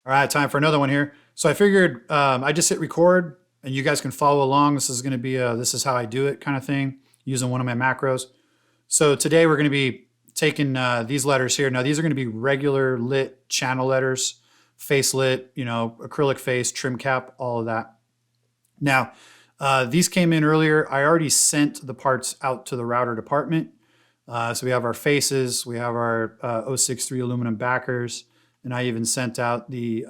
All right, time for another one here. So I figured I just hit record and you guys can follow along. This is going to be a this is how I do it kind of thing using one of my macros. So today we're going to be taking these letters here. Now these are going to be regular lit channel letters, face lit, you know, acrylic face, trim cap, all of that. Now these came in earlier. I already sent the parts out to the router department. So we have our faces, we have our 063 aluminum backers, and I even sent out the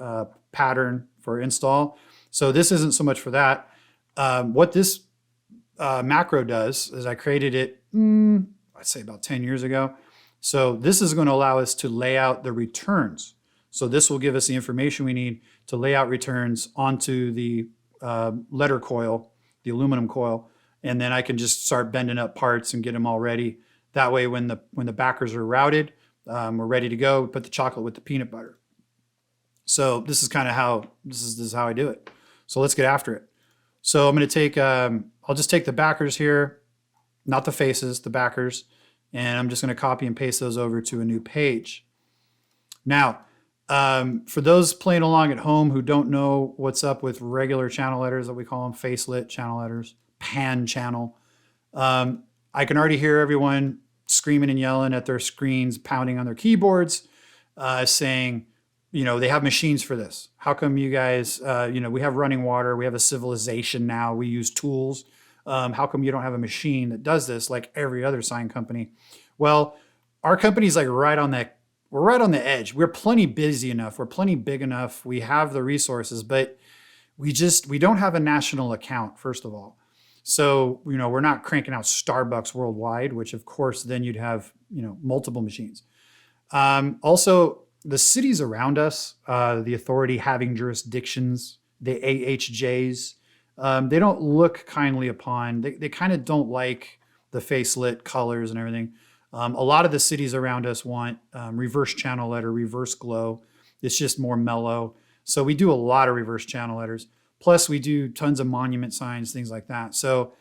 pattern for install. So this isn't so much for that. What this macro does is I created it, I'd say about 10 years ago. So this is going to allow us to lay out the returns. So this will give us the information we need to lay out returns onto the letter coil, the aluminum coil, and then I can just start bending up parts and get them all ready. That way, when the backers are routed, we're ready to go. Put the chocolate with the peanut butter. So this is kind of how this is how I do it. So let's get after it. So I'm going to take I'll just take the backers here, not the faces, the backers, and I'm just going to copy and paste those over to a new page. Now, for those playing along at home who don't know what's up with regular channel letters that we call them, face lit channel letters, pan channel, I can already hear everyone screaming and yelling at their screens, pounding on their keyboards, saying, you know, they have machines for this. How come you guys, you know, we have running water, we have a civilization now, we use tools. How come you don't have a machine that does this like every other sign company? Well, our company's like right on that. We're right on the edge. We're plenty busy enough. We're plenty big enough. We have the resources, but we don't have a national account, first of all. So, you know, we're not cranking out Starbucks worldwide, which of course, then you'd have, you know, multiple machines. Also, the cities around us, the authority having jurisdictions, the AHJs, they don't look kindly upon, they kind of don't like the face lit colors and everything. A lot of the cities around us want reverse channel letter, reverse glow. It's just more mellow. So we do a lot of reverse channel letters. Plus, we do tons of monument signs, things like that. So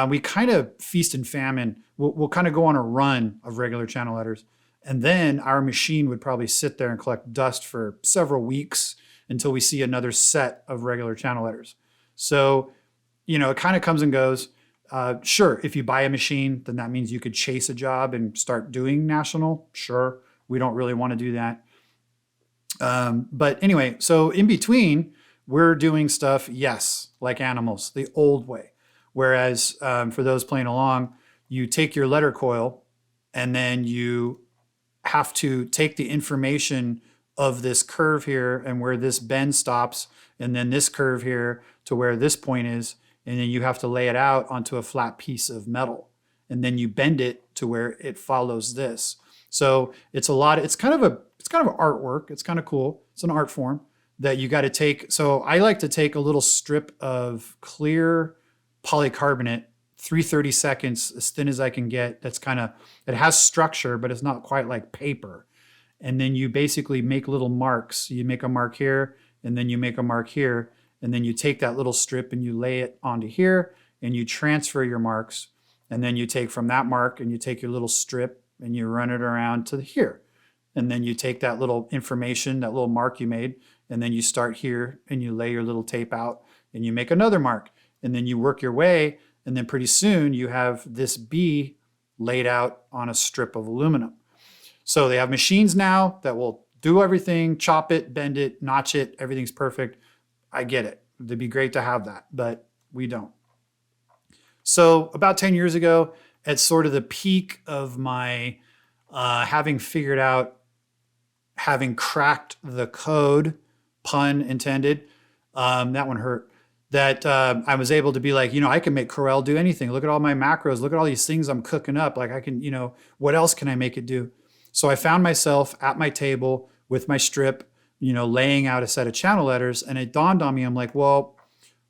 we kind of feast and famine. We'll kind of go on a run of regular channel letters. And then our machine would probably sit there and collect dust for several weeks until we see another set of regular channel letters. So, you know, it kind of comes and goes. Sure, if you buy a machine, then that means you could chase a job and start doing national. Sure, we don't really want to do that. But anyway, so in between, we're doing stuff, yes, like animals, the old way. Whereas for those playing along, you take your letter coil and then you have to take the information of this curve here and where this bend stops, and then this curve here to where this point is, and then you have to lay it out onto a flat piece of metal. And then you bend it to where it follows this. So it's kind of artwork. It's kind of cool. It's an art form that you got to take. So I like to take a little strip of clear polycarbonate, 3/32 as thin as I can get. It has structure, but it's not quite like paper. And then you basically make little marks. You make a mark here, and then you make a mark here. And then you take that little strip and you lay it onto here, and you transfer your marks. And then you take from that mark and you take your little strip and you run it around to here. And then you take that little information, that little mark you made, and then you start here and you lay your little tape out and you make another mark. And then you work your way, and then pretty soon you have this B laid out on a strip of aluminum. So they have machines now that will do everything, chop it, bend it, notch it, everything's perfect. I get it. It'd be great to have that, but we don't. So about 10 years ago, at sort of the peak of my having figured out, having cracked the code, pun intended, that one hurt, that I was able to be like, you know, I can make Corel do anything. Look at all my macros. Look at all these things I'm cooking up. Like I can, you know, what else can I make it do? So I found myself at my table with my strip, you know, laying out a set of channel letters. And it dawned on me, I'm like, well,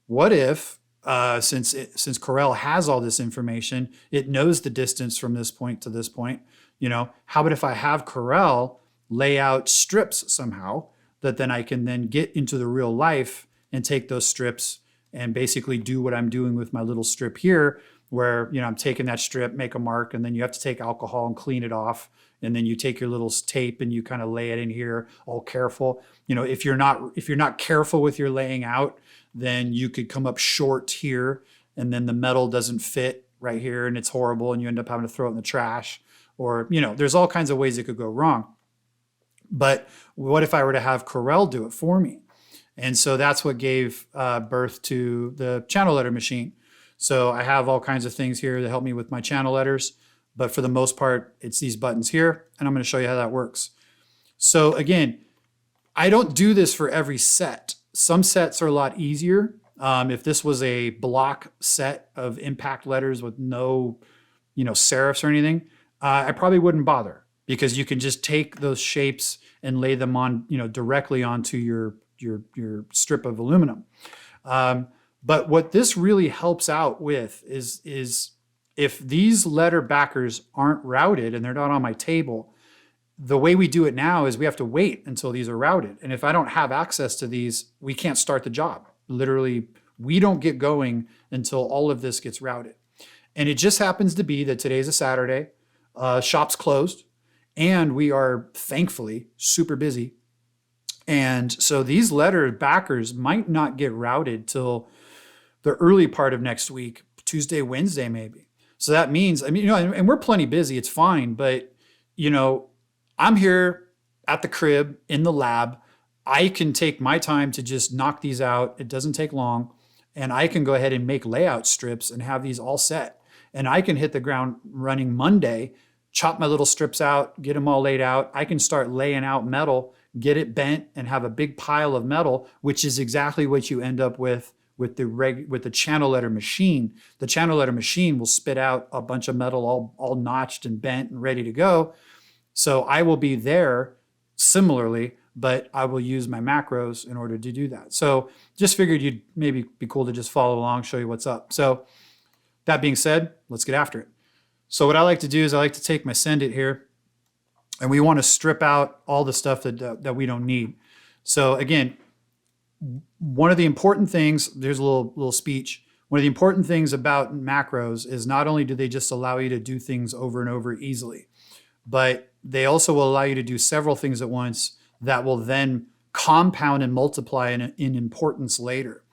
what if, since Corel has all this information, it knows the distance from this point to this point, you know, how about if I have Corel lay out strips somehow that then I can then get into the real life and take those strips and basically do what I'm doing with my little strip here where, you know, I'm taking that strip, make a mark, and then you have to take alcohol and clean it off. And then you take your little tape and you kind of lay it in here, all careful. You know, if you're not careful with your laying out, then you could come up short here, and then the metal doesn't fit right here, and it's horrible, and you end up having to throw it in the trash. Or, you know, there's all kinds of ways it could go wrong. But what if I were to have Corel do it for me? And so that's what gave birth to the channel letter machine. So I have all kinds of things here that help me with my channel letters, but for the most part, it's these buttons here, and I'm going to show you how that works. So again, I don't do this for every set. Some sets are a lot easier. If this was a block set of impact letters with no, you know, serifs or anything, I probably wouldn't bother, because you can just take those shapes and lay them on, you know, directly onto your strip of aluminum. But what this really helps out with is if these letter backers aren't routed and they're not on my table, the way we do it now is we have to wait until these are routed. And if I don't have access to these, we can't start the job. Literally, we don't get going until all of this gets routed. And it just happens to be that today's a Saturday, shop's closed, and we are thankfully super busy. And so these letter backers might not get routed till the early part of next week, Tuesday, Wednesday, maybe. So that means, I mean, you know, and we're plenty busy, it's fine, but, you know, I'm here at the crib in the lab. I can take my time to just knock these out. It doesn't take long. And I can go ahead and make layout strips and have these all set. And I can hit the ground running Monday, chop my little strips out, get them all laid out. I can start laying out metal, get it bent, and have a big pile of metal, which is exactly what you end up with the channel letter machine. The channel letter machine will spit out a bunch of metal all notched and bent and ready to go. So I will be there similarly, but I will use my macros in order to do that. So just figured you'd maybe be cool to just follow along, show you what's up. So that being said, let's get after it. So what I like to do is I like to take my Send It here, and we want to strip out all the stuff that we don't need. So again, one of the important things, there's a little speech. One of the important things about macros is not only do they just allow you to do things over and over easily, but they also will allow you to do several things at once that will then compound and multiply in importance later.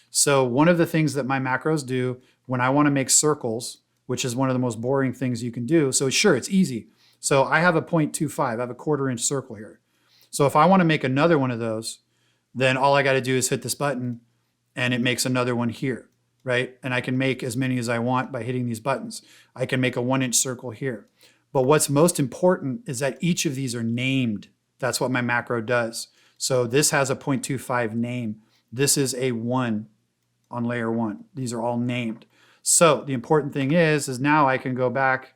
So one of the things that my macros do when I want to make circles, which is one of the most boring things you can do. So sure, it's easy. So I have a 0.25, I have a 1/4 inch circle here. So if I want to make another one of those, then all I got to do is hit this button and it makes another one here, right? And I can make as many as I want by hitting these buttons. I can make a 1 inch circle here. But what's most important is that each of these are named. That's what my macro does. So this has a 0.25 name. This is a 1 on layer 1. These are all named. So the important thing is now I can go back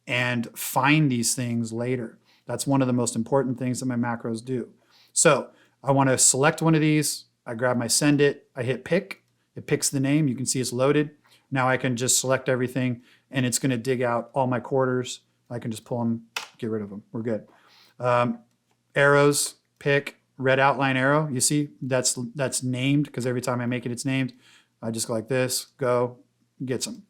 and find these things later. That's one of the most important things that my macros do. So I want to select one of these. I grab my Send It. I hit pick. It picks the name. You can see it's loaded. Now I can just select everything, and it's going to dig out all my quarters. I can just pull them, get rid of them. We're good. Arrows, pick, red outline arrow. You see that's named because every time I make it, it's named. I just go like this, go, get some.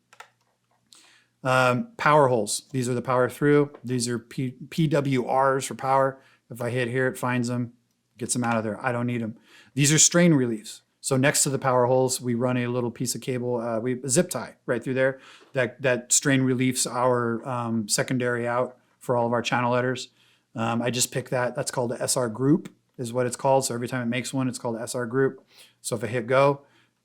Power holes. These are the power through. These are PWRs for power. If I hit here, it finds them, gets them out of there. I don't need them. These are strain reliefs. So next to the power holes, we run a little piece of cable, a zip tie right through there that strain reliefs our secondary out for all of our channel letters. I just picked that. That's called the SR group is what it's called. So every time it makes one, it's called the SR group. So if I hit go,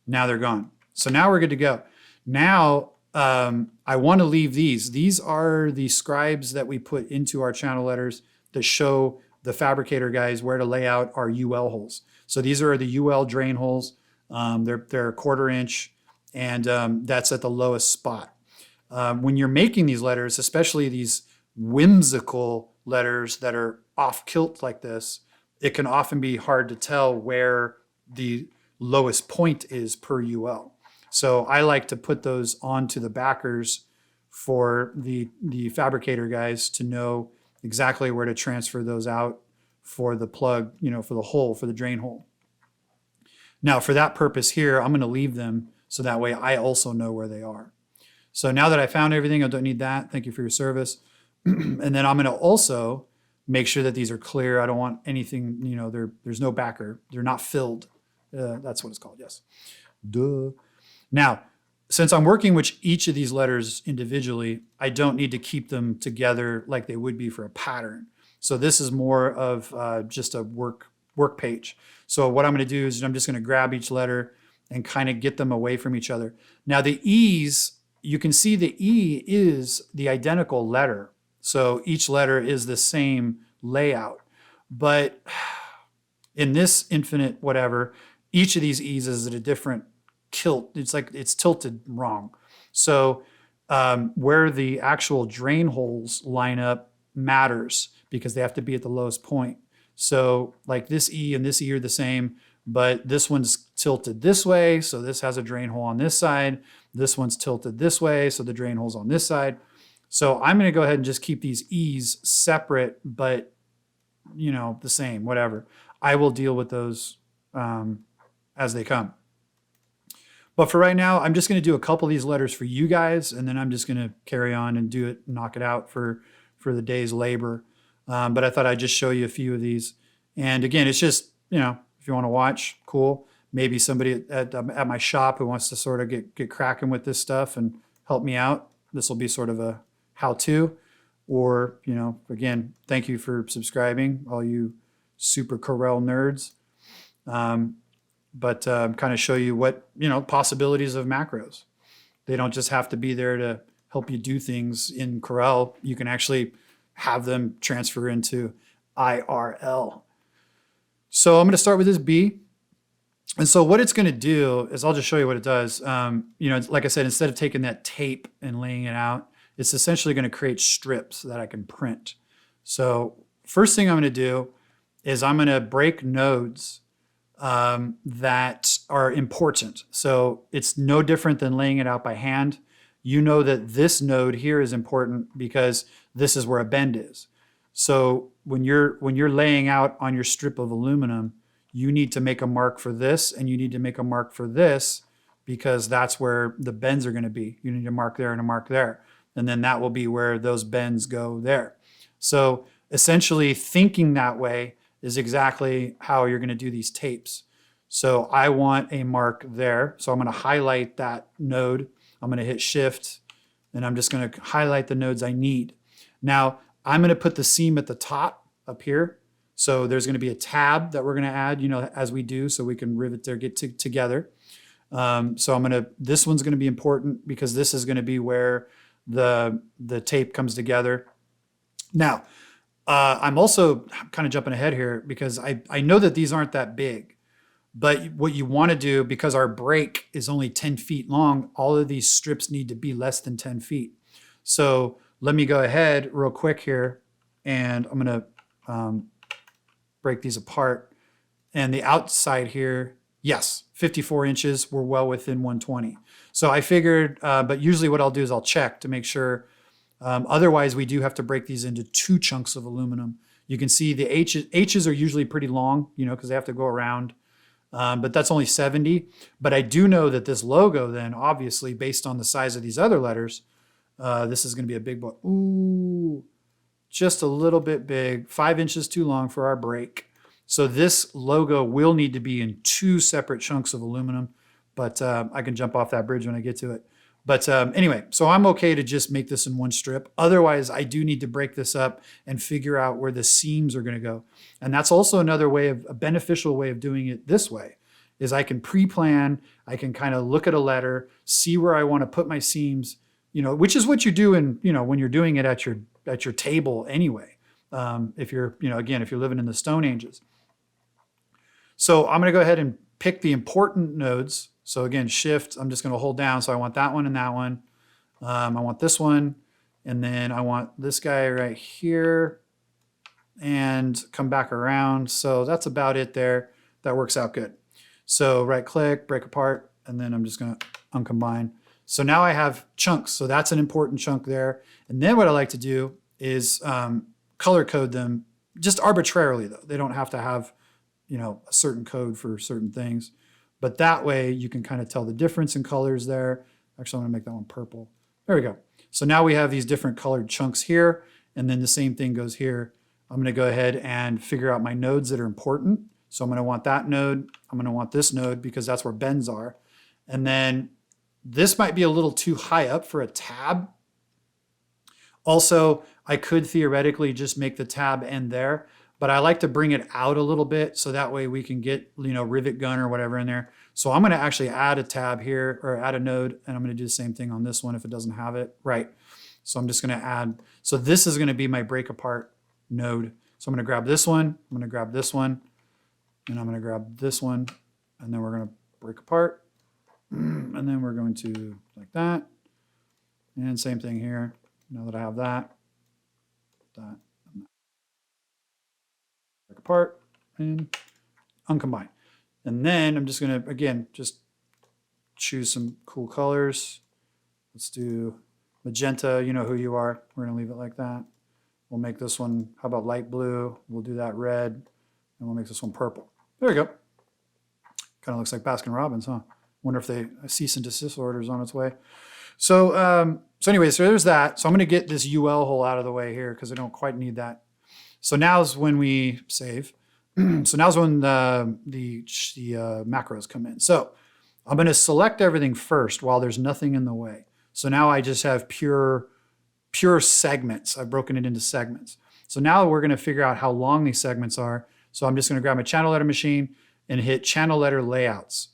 now they're gone. So now we're good to go. Now I want to leave these. These are the scribes that we put into our channel letters that show the fabricator guys where to lay out our UL holes. So these are the UL drain holes. They're 1/4 inch, and that's at the lowest spot. When you're making these letters, especially these whimsical letters that are off kilt like this, it can often be hard to tell where the lowest point is per UL. So I like to put those onto the backers for the fabricator guys to know exactly where to transfer those out for the plug, for the hole, for the drain hole. Now for that purpose here, I'm going to leave them so that way I also know where they are. So now that I found everything, I don't need that. Thank you for your service. And then I'm going to also make sure that these are clear. I don't want anything, there's no backer. They're not filled. That's what it's called. Yes. Duh. Now, since I'm working with each of these letters individually, I don't need to keep them together like they would be for a pattern. So this is more of just a work page. So what I'm going to do is I'm just going to grab each letter and kind of get them away from each other. Now the E's, you can see the E is the identical letter. So each letter is the same layout. But in this infinite whatever, each of these E's is at a different tilt. It's like it's tilted wrong. So where the actual drain holes line up matters because they have to be at the lowest point. So like this E and this E are the same, but this one's tilted this way. So this has a drain hole on this side. This one's tilted this way. So the drain hole's on this side. So I'm going to go ahead and just keep these E's separate, but the same, whatever. I will deal with those as they come. But for right now, I'm just going to do a couple of these letters for you guys, and then I'm just going to carry on and do it, knock it out for the day's labor. But I thought I'd just show you a few of these. And again, it's just, if you want to watch, cool. Maybe somebody at my shop who wants to sort of get cracking with this stuff and help me out. This will be sort of a how-to. Or, again, thank you for subscribing, all you super Corel nerds. But kind of show you what, possibilities of macros. They don't just have to be there to help you do things in Corel. You can actually have them transfer into IRL. So I'm going to start with this B. And so what it's going to do is I'll just show you what it does. Like I said, instead of taking that tape and laying it out, it's essentially going to create strips that I can print. So first thing I'm going to do is I'm going to break nodes that are important. So it's no different than laying it out by hand. You know that this node here is important because this is where a bend is. So when you're laying out on your strip of aluminum, you need to make a mark for this and you need to make a mark for this because that's where the bends are going to be. You need a mark there and a mark there. And then that will be where those bends go there. So essentially thinking that way is exactly how you're going to do these tapes. So I want a mark there. So I'm going to highlight that node. I'm going to hit Shift, and I'm just going to highlight the nodes I need. Now, I'm going to put the seam at the top up here. So there's going to be a tab that we're going to add, as we do, so we can rivet there, get together. So this one's going to be important because this is going to be where the tape comes together. Now, I'm also kind of jumping ahead here because I know that these aren't that big. But what you want to do, because our break is only 10 feet long, all of these strips need to be less than 10 feet. So let me go ahead real quick here, and I'm going to break these apart. And the outside here, yes, 54 inches, we're well within 120. So I figured, but usually what I'll do is I'll check to make sure. Otherwise, we do have to break these into 2 chunks of aluminum. You can see the H's are usually pretty long, because they have to go around. But that's only 70. But I do know that this logo then, obviously, based on the size of these other letters, this is going to be a big boy. Ooh, just a little bit big, 5 inches too long for our break. So this logo will need to be in 2 separate chunks of aluminum, but I can jump off that bridge when I get to it. But anyway, so I'm okay to just make this in 1 strip. Otherwise, I do need to break this up and figure out where the seams are going to go. And that's also another way of a beneficial way of doing it this way is I can pre-plan. I can kind of look at a letter, see where I want to put my seams, which is what you do when you're doing it at your table anyway. If you're, again, if you're living in the Stone Ages. So I'm going to go ahead and pick the important nodes. So again, Shift, I'm just going to hold down. So I want that one and that one. I want this one. And then I want this guy right here and come back around. So that's about it there. That works out good. So right click, break apart, and then I'm just going to uncombine. So now I have chunks. So that's an important chunk there. And then what I like to do is color code them just arbitrarily though. They don't have to have, a certain code for certain things. But that way you can kind of tell the difference in colors there. Actually, I'm going to make that one purple. There we go. So now we have these different colored chunks here, and then the same thing goes here. I'm going to go ahead and figure out my nodes that are important. So I'm going to want that node. I'm going to want this node because that's where bends are. And then this might be a little too high up for a tab. Also, I could theoretically just make the tab end there, but I like to bring it out a little bit so that way we can get, rivet gun or whatever in there. So I'm going to actually add a tab here or add a node, and I'm going to do the same thing on this one if it doesn't have it. Right. So I'm just going to add, so this is going to be my break apart node. So I'm going to grab this one, I'm going to grab this one, and I'm going to grab this one, and then we're going to break apart. And then we're going to like that. And same thing here. Now that I have that, break apart and uncombine. And then I'm just going to, again, just choose some cool colors. Let's do magenta. You know who you are. We're going to leave it like that. We'll make this one, how about light blue? We'll do that red, and we'll make this one purple. There we go. Kind of looks like Baskin Robbins, huh? Wonder if a cease and desist order is on its way. So anyway, so there's that. So I'm going to get this UL hole out of the way here because I don't quite need that. So now's when we save. So now's when the macros come in. So I'm going to select everything first while there's nothing in the way. So now I just have pure segments. I've broken it into segments. So now we're going to figure out how long these segments are. So I'm just going to grab my channel letter machine and hit channel letter layouts.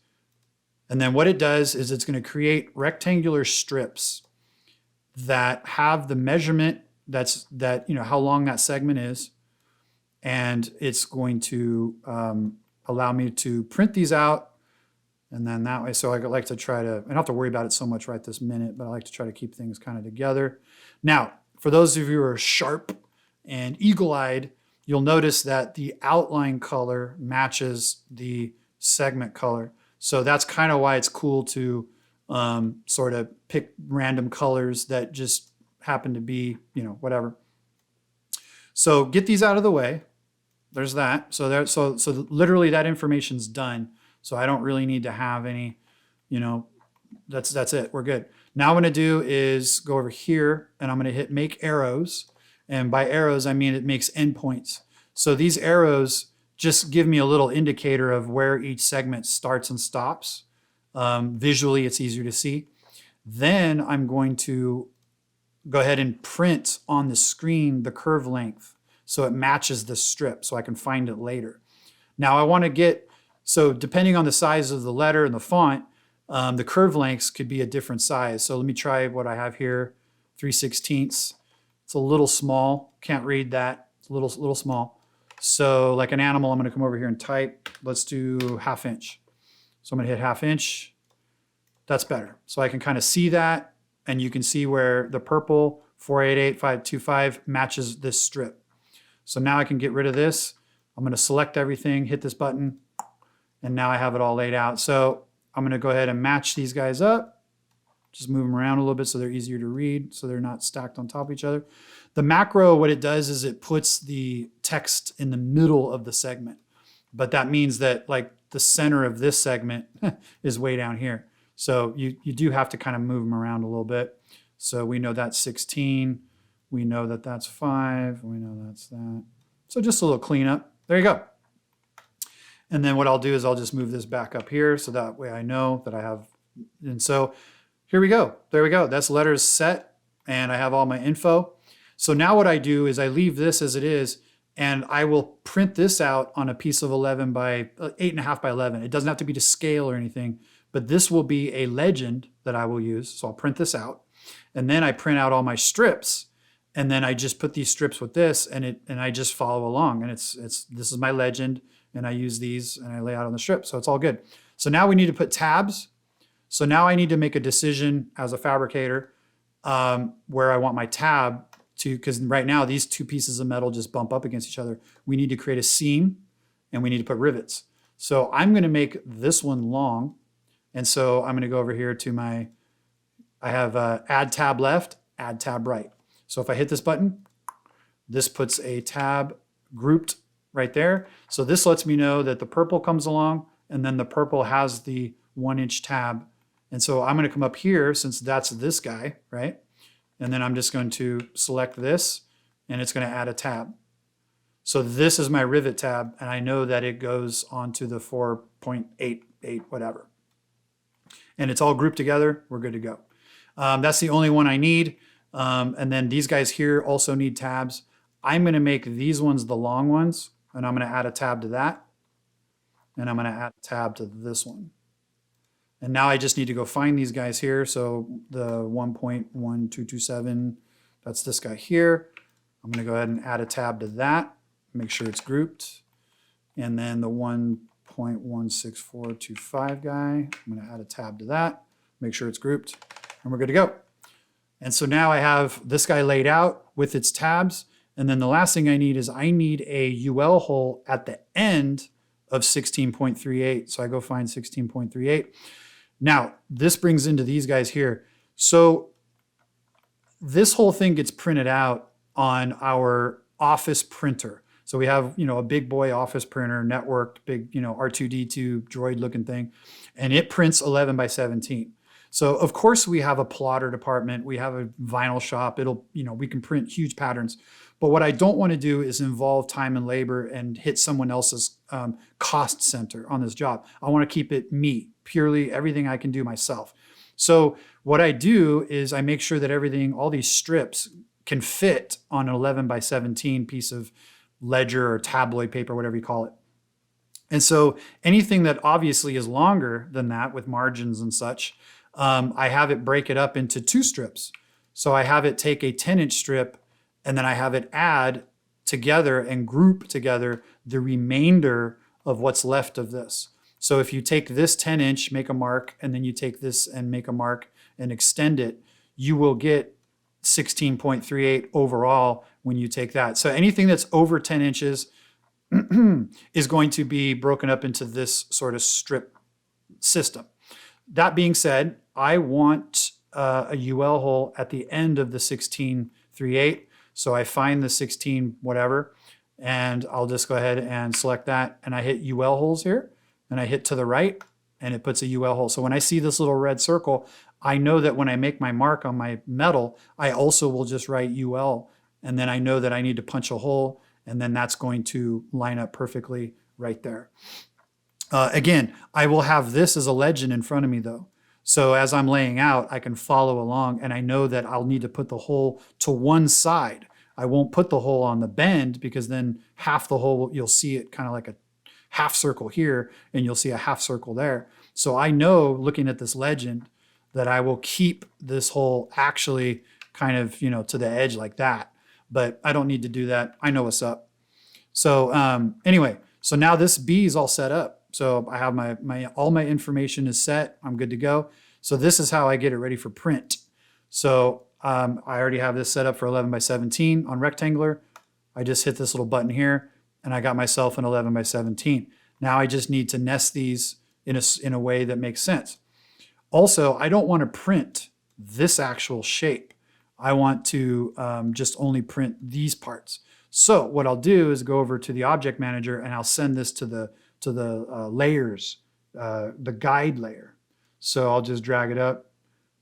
And then what it does is it's going to create rectangular strips that have the measurement how long that segment is. And it's going to allow me to print these out. And then that way, so I like to try to, I don't have to worry about it so much right this minute, but I like to try to keep things kind of together. Now, for those of you who are sharp and eagle-eyed, you'll notice that the outline color matches the segment color. So that's kind of why it's cool to sort of pick random colors that just happen to be, whatever. So get these out of the way. There's that. So literally that information's done. So I don't really need to have any, that's it. We're good. Now what I'm going to do is go over here and I'm going to hit make arrows. And by arrows, I mean it makes endpoints. So these arrows just give me a little indicator of where each segment starts and stops. Visually, it's easier to see. Then I'm going to go ahead and print on the screen the curve length so it matches the strip so I can find it later. Now I want to get, so depending on the size of the letter and the font, the curve lengths could be a different size. So let me try what I have here, 3/16. It's a little small, can't read that, it's a little small. So like an animal, I'm going to come over here and type. Let's do 1/2 inch. So I'm going to hit 1/2 inch. That's better. So I can kind of see that, and you can see where the purple 488525 matches this strip. So now I can get rid of this. I'm going to select everything, hit this button, and now I have it all laid out. So I'm going to go ahead and match these guys up. Just move them around a little bit so they're easier to read, so they're not stacked on top of each other. The macro, what it does is it puts the text in the middle of the segment. But that means that like the center of this segment is way down here. So you do have to kind of move them around a little bit. So we know that's 16. We know that that's 5. We know that's that. So just a little cleanup. There you go. And then what I'll do is I'll just move this back up here so that way I know that I have, and so here we go. There we go. That's letters set, and I have all my info. So now what I do is I leave this as it is, and I will print this out on a piece of 11 by 8.5 by 11. It doesn't have to be to scale or anything, but this will be a legend that I will use. So I'll print this out, and then I print out all my strips, and then I just put these strips with this, and I just follow along, and this is my legend, and I use these and I lay out on the strip, so it's all good. So now we need to put tabs. So now I need to make a decision as a fabricator where I want my tab to, because right now these two pieces of metal just bump up against each other. We need to create a seam and we need to put rivets. So I'm going to make this one long. And so I'm going to go over here to I have add tab left, add tab right. So if I hit this button, this puts a tab grouped right there. So this lets me know that the purple comes along, and then the purple has the 1-inch tab. And so I'm going to come up here, since that's this guy, right? And then I'm just going to select this, and it's going to add a tab. So this is my rivet tab, and I know that it goes onto the 4.88 whatever. And it's all grouped together. We're good to go. That's the only one I need. And then these guys here also need tabs. I'm going to make these ones the long ones, and I'm going to add a tab to that. And I'm going to add a tab to this one. And now I just need to go find these guys here. So the 1.1227, that's this guy here. I'm going to go ahead and add a tab to that. Make sure it's grouped. And then the 1.16425 guy, I'm going to add a tab to that. Make sure it's grouped. And we're good to go. And so now I have this guy laid out with its tabs. And then the last thing I need is I need a UL hole at the end of 16.38. So I go find 16.38. Now, this brings into these guys here. So this whole thing gets printed out on our office printer. So we have, a big boy office printer, networked, big, R2D2 droid looking thing, and it prints 11 by 17. So of course we have a plotter department, we have a vinyl shop, we can print huge patterns. But what I don't want to do is involve time and labor and hit someone else's cost center on this job. I want to keep it me, purely everything I can do myself. So what I do is I make sure that everything, all these strips can fit on an 11 by 17 piece of ledger or tabloid paper, whatever you call it. And so anything that obviously is longer than that with margins and such, I have it break it up into 2 strips. So I have it take a 10-inch strip, and then I have it add together and group together the remainder of what's left of this. So if you take this 10-inch, make a mark, and then you take this and make a mark and extend it, you will get 16.38 overall when you take that. So anything that's over 10 inches is going to be broken up into this sort of strip system. That being said, I want a UL hole at the end of the 16.38. So I find the 16 whatever, and I'll just go ahead and select that, and I hit UL holes here, and I hit to the right, and it puts a UL hole. So when I see this little red circle, I know that when I make my mark on my metal, I also will just write UL, and then I know that I need to punch a hole, and then that's going to line up perfectly right there. Again, I will have this as a legend in front of me though. So as I'm laying out, I can follow along, and I know that I'll need to put the hole to one side. I won't put the hole on the bend, because then half the hole, you'll see it kind of like a half circle here, and you'll see a half circle there. So I know, looking at this legend, that I will keep this hole actually kind of, to the edge like that. But I don't need to do that. I know what's up. So anyway, so now this B is all set up. So I have all my information is set. I'm good to go. So this is how I get it ready for print. So I already have this set up for 11 by 17 on rectangular. I just hit this little button here, and I got myself an 11 by 17. Now I just need to nest these in a way that makes sense. Also, I don't want to print this actual shape. I want to just only print these parts. So what I'll do is go over to the object manager, and I'll send this to the layers, the guide layer. So I'll just drag it up,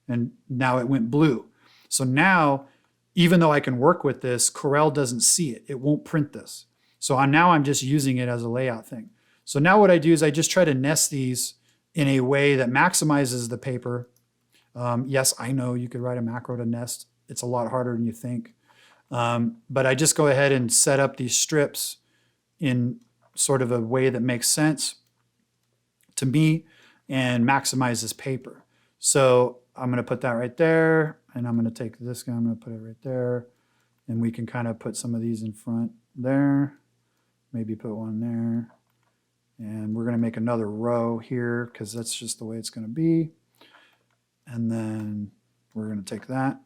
and now it went blue. So now, even though I can work with this, Corel doesn't see it. It won't print this. So now I'm just using it as a layout thing. So now what I do is I just try to nest these in a way that maximizes the paper. Yes, I know you could write a macro to nest. It's a lot harder than you think. But I just go ahead and set up these strips in sort of a way that makes sense to me and maximizes paper. So I'm going to put that right there, and I'm going to take this guy, I'm going to put it right there, and we can kind of put some of these in front there, maybe put one there, and we're going to make another row here because that's just the way it's going to be. And then we're going to take that,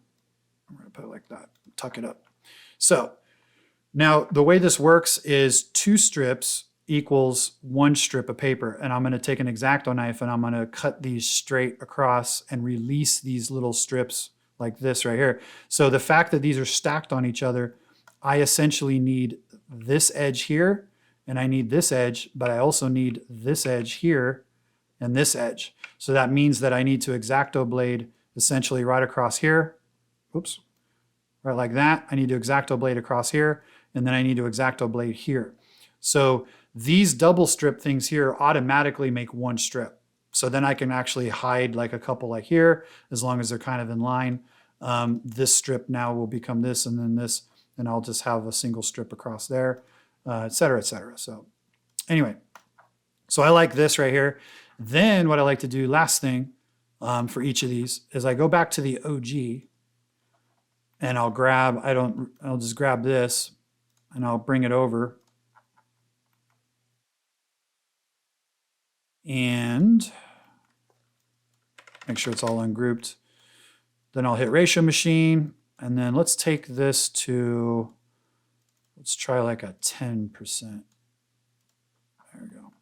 I'm going to put it like that, tuck it up. So now the way this works is 2 strips equals 1 strip of paper, and I'm going to take an X-Acto knife, and I'm going to cut these straight across and release these little strips like this right here. So the fact that these are stacked on each other, I essentially need this edge here, and I need this edge, but I also need this edge here and this edge. So that means that I need to X-Acto blade essentially right across here. Oops. right like that. I need to X-Acto blade across here, and then I need to X-Acto blade here. So these double strip things here automatically make one strip. So then I can actually hide like a couple like here, as long as they're kind of in line. This strip now will become this and then this, and I'll just have a single strip across there, et cetera, et cetera. So anyway, so I like this right here. Then what I like to do, last thing for each of these, is I go back to the OG and I'll grab, I'll just grab this and I'll bring it over. And make sure it's all ungrouped. Then I'll hit ratio machine, and then let's take this to, let's try like a 10%. There we go.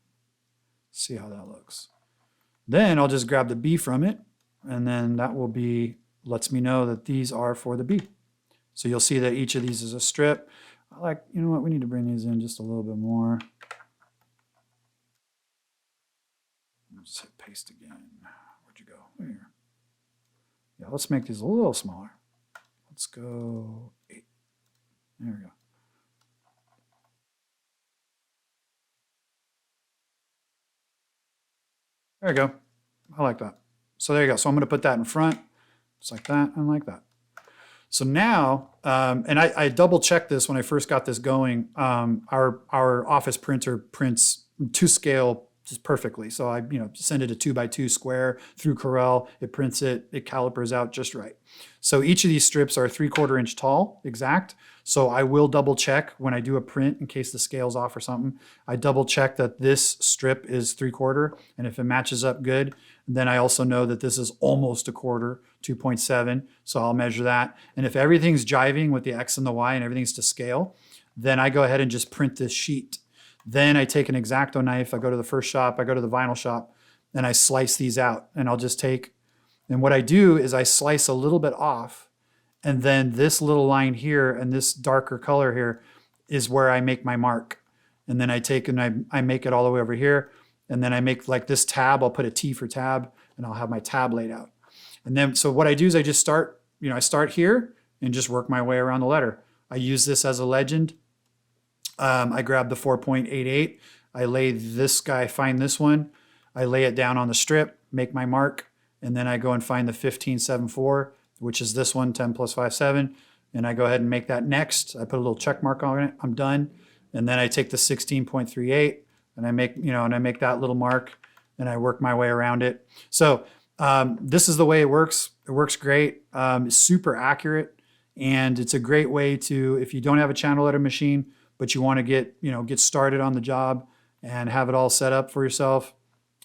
See how that looks. Then I'll just grab the B from it, and then that will be, lets me know that these are for the B. So you'll see that each of these is a strip. I like, you know what, we need to bring these in just a little bit more. Just hit paste again. Where'd you go? Here. Yeah, let's make these a little smaller. Let's go 8. There we go. There we go. I like that. So there you go. So I'm going to put that in front, just like that and like that. So now, and I double checked this when I first got this going. Our office printer prints to scale just perfectly. So I send it a 2x2 square through Corel. It prints it. It calipers out just right. So each of these strips are 3/4 inch tall, exact. So I will double check when I do a print in case the scale's off or something. I double check that this strip is 3/4, and if it matches up good, then I also know that this is almost a quarter, 2.7. So I'll measure that. And if everything's jiving with the X and the Y and everything's to scale, then I go ahead and just print this sheet. Then I take an X-Acto knife, I go to the first shop, I go to the vinyl shop, and I slice these out. And I'll just take, and what I do is I slice a little bit off, and then this little line here and this darker color here is where I make my mark. And then I take and I make it all the way over here, and then I make like this tab, I'll put a T for tab, and I'll have my tab laid out. And then, so what I do is I just start, I start here and just work my way around the letter. I use this as a legend. I grab the 4.88. I lay this guy, find this one. I lay it down on the strip, make my mark, and then I go and find the 15.74, which is this one, 10 plus 5, 7. And I go ahead and make that next. I put a little check mark on it. I'm done. And then I take the 16.38 and I make, and I make that little mark and I work my way around it. So this is the way it works. It works great. It's super accurate. And it's a great way to, if you don't have a channel letter machine, but you want to get started on the job and have it all set up for yourself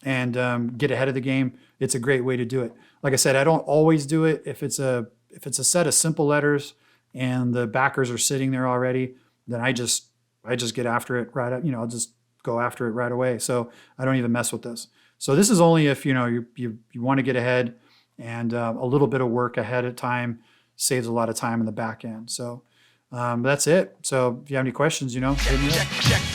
and get ahead of the game, it's a great way to do it. Like I said, I don't always do it. If it's a set of simple letters and the backers are sitting there already, then I just get after it right. I'll just go after it right away. So I don't even mess with this. So this is only if you want to get ahead, and a little bit of work ahead of time saves a lot of time in the back end. So that's it. So if you have any questions, hit me up.